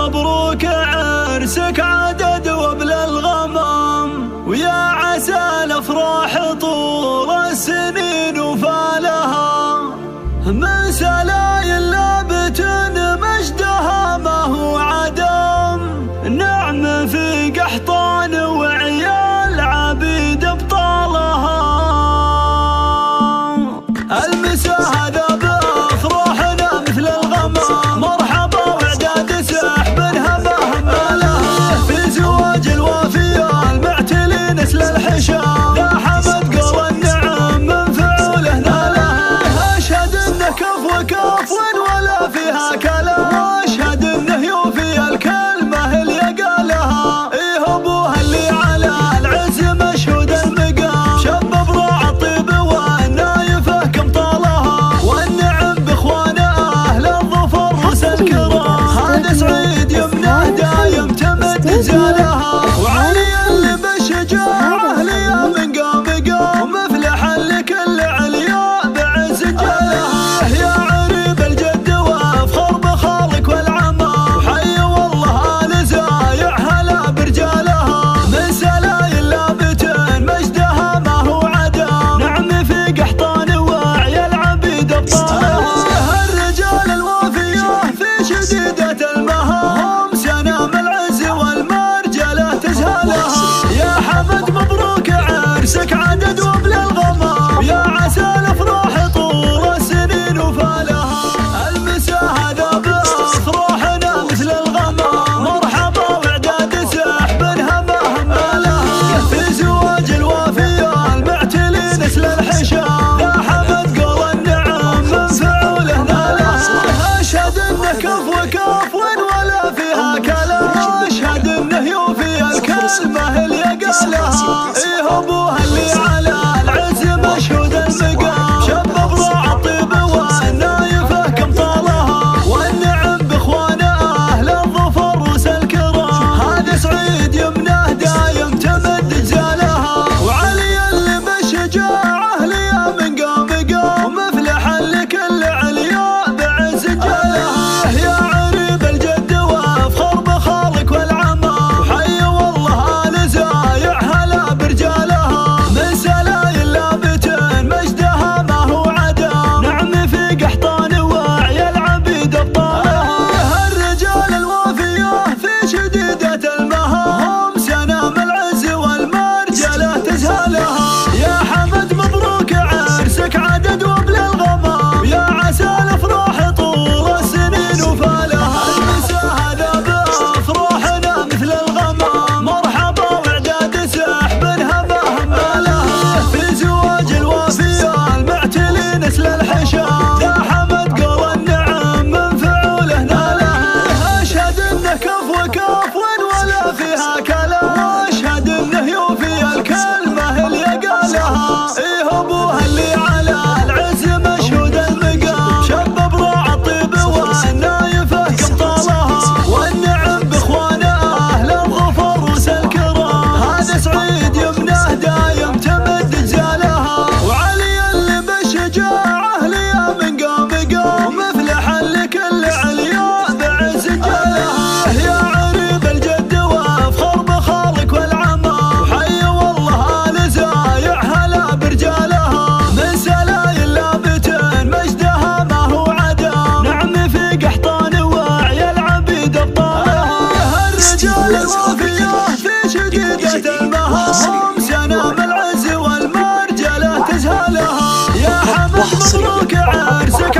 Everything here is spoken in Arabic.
مبروك عرسك عدد وابل الغمام، ويا عسى الافراح طول السنين وفالها، من سلايل لابت مجدها ما هو عدم، نعم في قحطان وعيال عبيد ابطالها. المسا هذا بافراحنا مثل الغمام، مرحبا واعداد سحب هبه مالها، في زواج الوافيه المعتلي نسل الحشام، يا حمد قول النعم من فعوله نالها، اشهد انه كفو ولا فيها كلام، اشهد انه يوفي الكلمه اللي قالها، ايه ابوها اللي على العز مشهود المقام، شب براع الطيب والنايفه كم طالها، والنعم باخوان اهل الظفر رؤوس الكرام، هذا سعيد يمنه دايم تمد زالها، وعلي اللي بالشجاعه ليا من قام ومفلح لكل عليا بعز جالها، يا عريب الجد وافخر بخالك والعمام، وحي والله ال زايع هلا برجالها، من سلايل لابت مجدها ما هو عدم، نعم في قحطان وعي العبيد ابطالها، الرجال الوافيه في شديده المهام، سنام العز والمرجله تزهلها، يا حمد مبروك عرسك عدد وابل الغمام، يا عسى الافراح طول السنين وفالها، المسا هذا بافراحنا مثل الغمام، مرحبا واعداد سحب هبه مالها، في زواج الوافيه المعتلي نسل الحشام، يا حمد قول النعم من فعوله نالها، اشهد انه كفو ولا فيها كلام، اشهد انه يوفي الكلمه اللي قالها، ايه ابوها اللي على العز مشهود المقام، شب براع الطيب والنايفه كم طالها، والنعم باخوان اهل الظفر رؤوس الكرام، هذا سعيد يمنه دايم تمد جزالها، وعلي اللي بالشجاعه ليا من قام ومفلح لكل عليا بعز جالها، يا عريب الجد وافخر بخالك والعمام، وحي والله ال زايع هلا برجالها، من سلايل لابت مجدها ما هو عدم، نعم في قحطان وعي العبيد ابطالها، الرجال الوافيه في شديده المهام، سنام العز والمرجله تزهلها، يا حمد مبروك عرسك عدد وابل الغمام، يا عسى الافراح طول السنين وفالها، المسا هذا بافراحنا مثل الغمام، مرحبا واعداد سحب هبه مالها، في زواج الوافيه المعتلي نسل الحشام، يا حمد قول النعم من فعوله نالها، اشهد انه كفو ولا فيها كلام، اشهد انه يوفي الكلمه اللي قالها، ايه ابوها اللي على العز مشهود المقام، شب براع الطيب والنايفه كم طالها، والنعم باخوان اهل الظفر رؤوس الكرام، هذا سعيد يمنه دايم تمد جزالها، وعلي اللي بالشجاعه ليا من قام ومفلح لكل عليا بعز جالها، يا عريب الجد وافخر بخالك والعمام، وحي والله ال زايع هلا برجالها، من سلايل لابت مجدها ما هو عدم، نعم في قحطان وعي العبيد ابطالها، الرجال الوافيه في شديده المهام، سنام العز والمرجله تزهلها، يا حمد مبروك عرسك